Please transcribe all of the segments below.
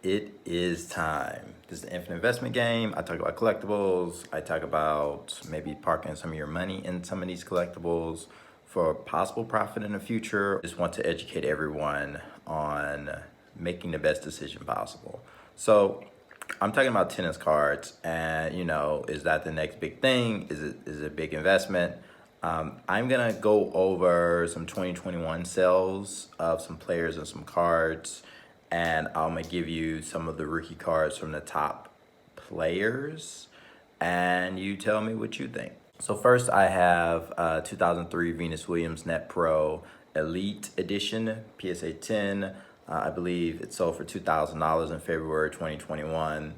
it is time. This is the Infinite Investment Game. I talk about collectibles. I talk about maybe parking some of your money in some of these collectibles for possible profit in the future. Just want to educate everyone on making the best decision possible. So I'm talking about tennis cards, and is that the next big thing? Is it a big investment? I'm gonna go over some 2021 sales of some players and some cards, and I'm gonna give you some of the rookie cards from the top players, and you tell me what you think. So first, I have 2003 Venus Williams Net Pro Elite Edition PSA 10. I believe it sold for $2,000 in February 2021.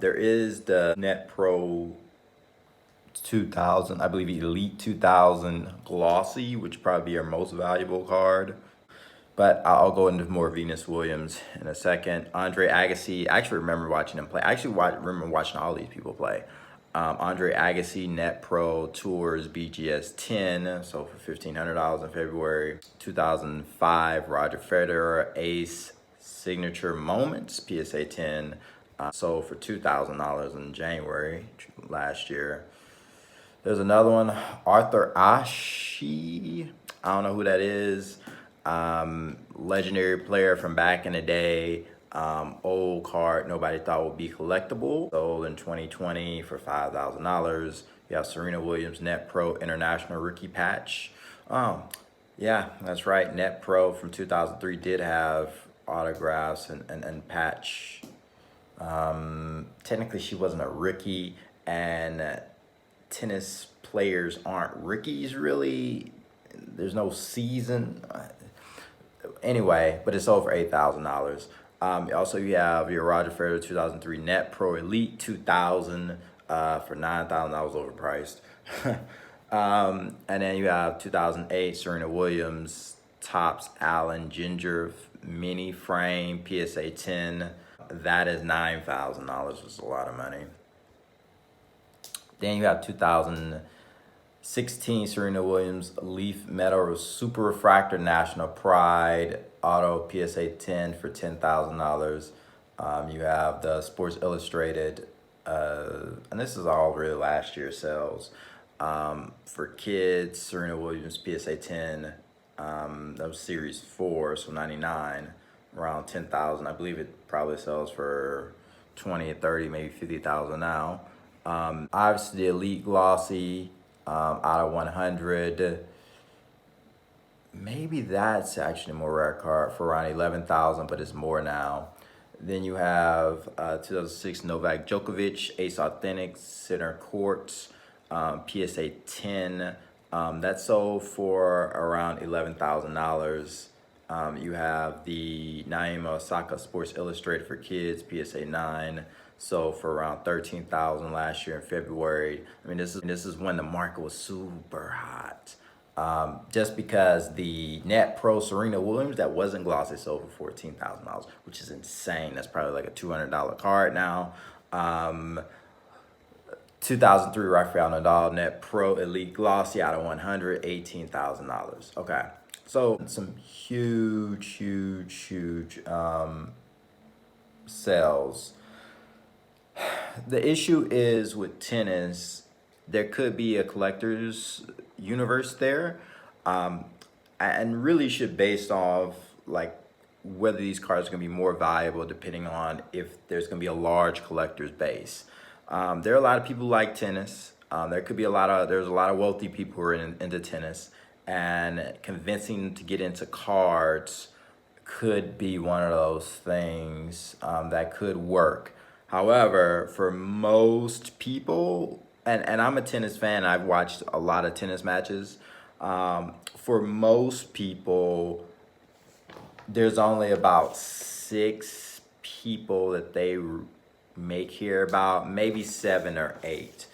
There is the Net Pro 2000, I believe Elite 2000 Glossy, which probably be your most valuable card. But I'll go into more Venus Williams in a second. Andre Agassi, I actually remember watching him play. I actually remember watching all these people play. Andre Agassi Net Pro Tours BGS 10, sold for $1,500 in February. 2005 Roger Federer Ace Signature Moments PSA 10, sold for $2,000 in January last year. There's another one, Arthur Ashe. I don't know who that is. Legendary player from back in the day. Old card nobody thought would be collectible. Sold in 2020 for $5,000. You have Serena Williams Net Pro International Rookie Patch. Yeah, that's right. Net Pro from 2003 did have autographs and patch. Technically, she wasn't a rookie, and tennis players aren't rookies really. There's no season. Anyway, but it sold for $8,000. Also, you have your Roger Federer 2003 Net Pro Elite 2000 for $9,000. That was overpriced. And then you have 2008 Serena Williams Topps Allen Ginger Mini Frame PSA 10. That is $9,000, which is a lot of money. Then you have 2016 Serena Williams Leaf Metal Super Refractor National Pride Auto PSA 10 for $10,000. You have the Sports Illustrated, and this is all really last year's sales. For kids, Serena Williams PSA 10, that was Series 4, so 99, around 10,000. I believe it probably sells for 20 or 30, maybe 50,000 now. Obviously, the Elite Glossy out of 100. Maybe that's actually a more rare card for around 11,000, but it's more now. Then you have 2006 Novak Djokovic Ace Authentic Center Court PSA 10. That sold for around $11,000. You have the Naomi Osaka Sports Illustrated for Kids PSA 9, sold for around $13,000 last year in February. I mean, this is when the market was super hot. Just because the Net Pro Serena Williams that wasn't glossy sold for $14,000, which is insane. That's probably like a $200 card now. 2003 Rafael Nadal Net Pro Elite Glossy out of 100, $18,000. Okay, so some huge sales. The issue is with tennis, there could be a collector's universe there, and really should based off like whether these cards are going to be more valuable depending on if there's going to be a large collector's base. There are a lot of people who like tennis. There's a lot of wealthy people who are into tennis, and convincing them to get into cards could be one of those things that could work. However, for most people, and I'm a tennis fan, I've watched a lot of tennis matches. For most people, there's only about 6 people that they may care about, maybe 7 or 8.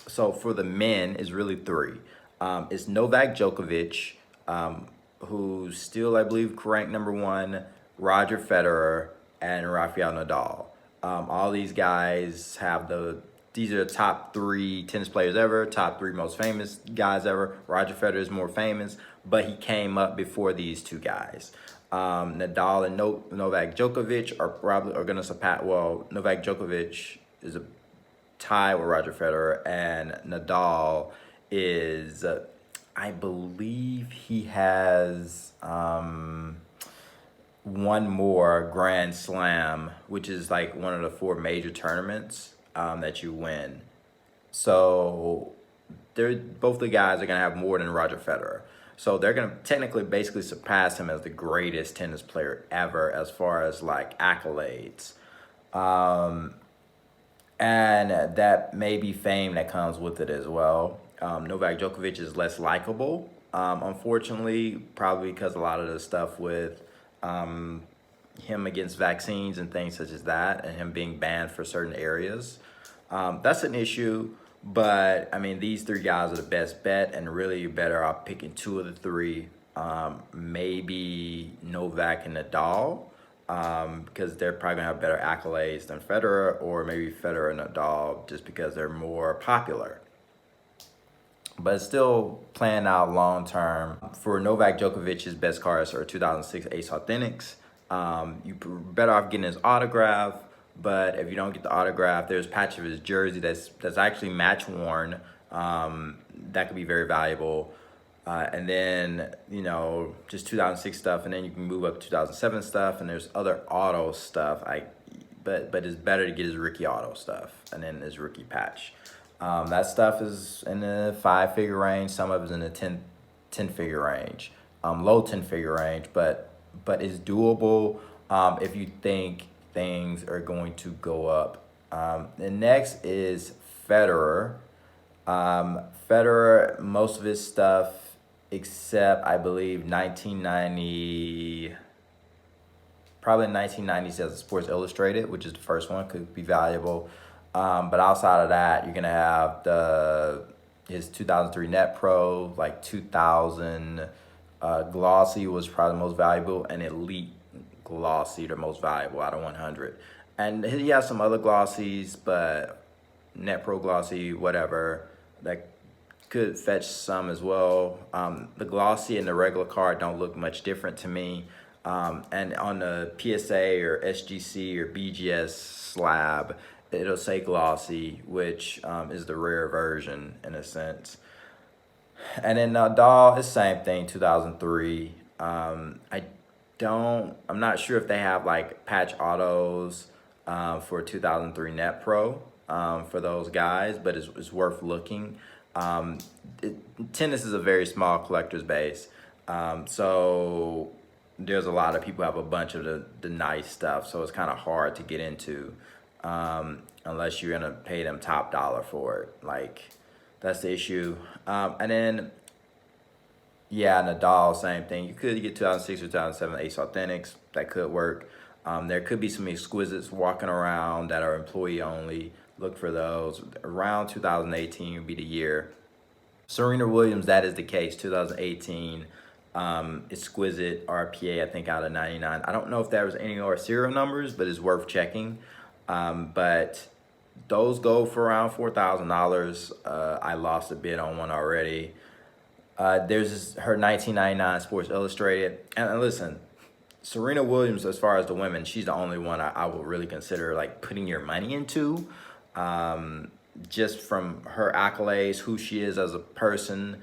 So for the men, it's really 3. It's Novak Djokovic, who's still, I believe, ranked number 1, Roger Federer, and Rafael Nadal. All these guys have these are the top 3 tennis players ever, top 3 most famous guys ever. Roger Federer is more famous, but he came up before these 2 guys. Nadal and Novak Djokovic are going to surpass. Well, Novak Djokovic is a tie with Roger Federer, and Nadal is, I believe, he has one more Grand Slam, which is like one of the four major tournaments that you win. So they're both the guys are gonna have more than Roger Federer. So they're gonna technically basically surpass him as the greatest tennis player ever as far as like accolades. Um, and that may be fame that comes with it as well. Novak Djokovic is less likable, unfortunately, probably because a lot of the stuff with um, him against vaccines and things such as that, and him being banned for certain areas. That's an issue, but I mean, these three guys are the best bet, and really you're better off picking two of the three, maybe Novak and Nadal, because they're probably gonna have better accolades than Federer, or maybe Federer and Nadal just because they're more popular. But still playing out long term. For Novak Djokovic's best cards are 2006 Ace Authentics. You better off getting his autograph, but if you don't get the autograph, there's a patch of his jersey that's actually match worn. That could be very valuable. And then, just 2006 stuff, and then you can move up to 2007 stuff, and there's other auto stuff. But it's better to get his rookie auto stuff, and then his rookie patch. That stuff is in the 5-figure range. Some of it's in the 10-figure range, low 10-figure range, but it's doable if you think things are going to go up. The next is Federer. Federer, most of his stuff, except I believe 1990, probably 1990s as Sports Illustrated, which is the first one, could be valuable. But outside of that, you're gonna have his 2003 Net Pro, like 2000 Glossy was probably the most valuable, and Elite Glossy the most valuable out of 100. And he has some other glossies, but Net Pro Glossy, whatever, that could fetch some as well. The glossy and the regular card don't look much different to me. And on the PSA or SGC or BGS slab, it'll say glossy, which is the rare version in a sense. And then Nadal is same thing, 2003. I'm not sure if they have like patch autos for 2003 Net Pro for those guys, but it's worth looking. Tennis is a very small collector's base, so there's a lot of people who have a bunch of the nice stuff, so it's kind of hard to get into unless you're gonna pay them top dollar for it. Like, that's the issue. And then, yeah, Nadal, same thing. You could get 2006 or 2007 Ace Authentics. That could work. There could be some exquisites walking around that are employee only. Look for those. Around 2018 would be the year. Serena Williams, that is the case. 2018, exquisite RPA, I think out of 99. I don't know if there was any more serial numbers, but it's worth checking. But those go for around $4,000. I lost a bid on one already. There's her 1999 Sports Illustrated. And listen, Serena Williams, as far as the women, she's the only one I would really consider like putting your money into. Just from her accolades, who she is as a person,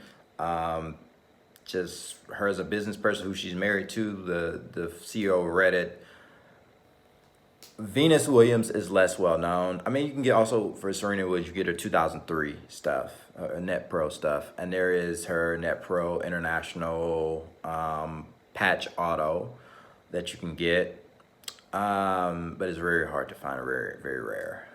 just her as a business person, who she's married to, the CEO of Reddit. Venus Williams is less well known. I mean, you can get also for Serena Williams, you get her 2003 stuff, Net Pro stuff, and there is her Net Pro International patch auto that you can get, but it's very hard to find, very, very rare.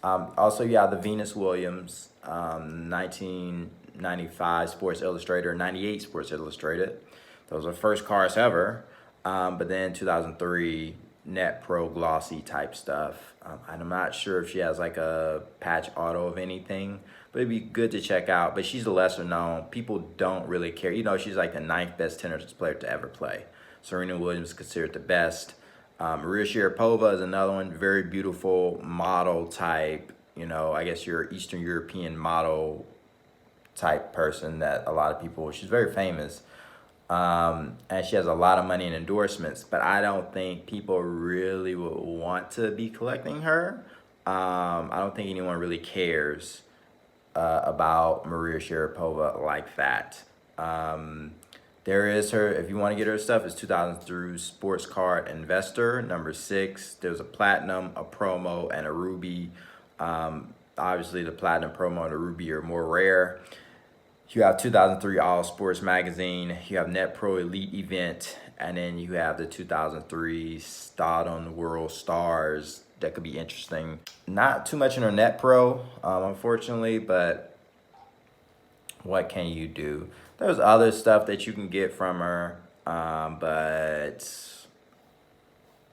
Also, yeah, the Venus Williams 1995 Sports Illustrated, 98 Sports Illustrated. Those are first cars ever, but then 2003 Net Pro glossy type stuff. I'm not sure if she has like a patch auto of anything, but it'd be good to check out. But she's a lesser known. People don't really care. She's like the 9th best tennis player to ever play. Serena Williams is considered the best. Maria Sharapova is another one, very beautiful model type, I guess you're Eastern European model type person that a lot of people, she's very famous. And she has a lot of money in endorsements, but I don't think people really would want to be collecting her. I don't think anyone really cares about Maria Sharapova like that. There is her, if you want to get her stuff, it's 2000 through Sports Card Investor, number 6. There's a platinum, a promo, and a ruby. Obviously, the platinum, promo, and the ruby are more rare. You have 2003 All Sports Magazine. You have Net Pro Elite Event. And then you have the 2003 Stardom World Stars. That could be interesting. Not too much in her Net Pro, unfortunately, but what can you do? There's other stuff that you can get from her, but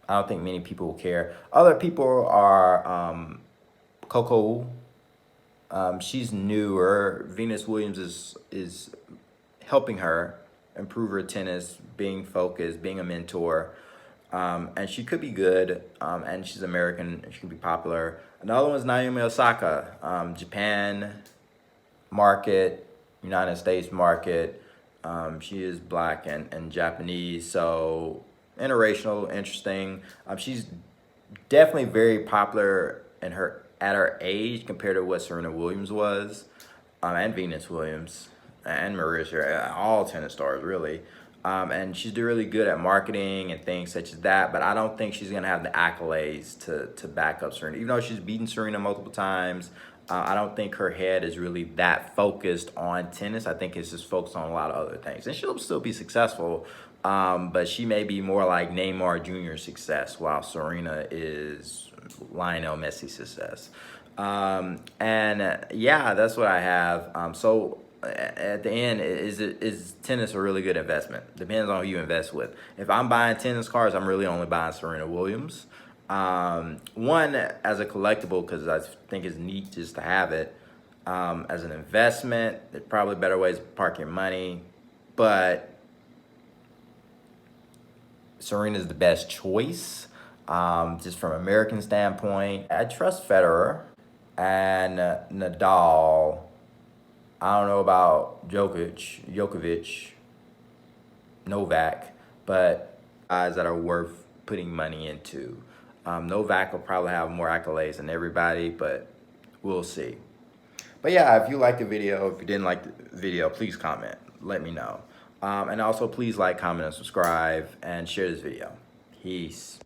I don't think many people will care. Other people are Coco. She's newer. Venus Williams is helping her improve her tennis, being focused, being a mentor. And she could be good, and she's American, she could be popular. Another one's Naomi Osaka, Japan market, United States market. She is black and Japanese, so interracial, interesting. She's definitely very popular in her at her age compared to what Serena Williams was, and Venus Williams and Marissa, all tennis stars really. And she's really good at marketing and things such as that, but I don't think she's gonna have the accolades to back up Serena. Even though she's beaten Serena multiple times, I don't think her head is really that focused on tennis. I think it's just focused on a lot of other things. And she'll still be successful, but she may be more like Neymar Jr. success, while Serena is Lionel Messi success. Yeah, that's what I have. So at the end, is tennis a really good investment? Depends on who you invest with. If I'm buying tennis cards, I'm really only buying Serena Williams. One as a collectible, because I think it's neat just to have it. As an investment, there's probably better ways to park your money, but Serena's the best choice. Just from an American standpoint, I trust Federer and Nadal. I don't know about Djokovic, Novak, but guys that are worth putting money into. Novak will probably have more accolades than everybody, but we'll see. But yeah, if you liked the video, if you didn't like the video, please comment. Let me know. And also, please like, comment, and subscribe, and share this video. Peace.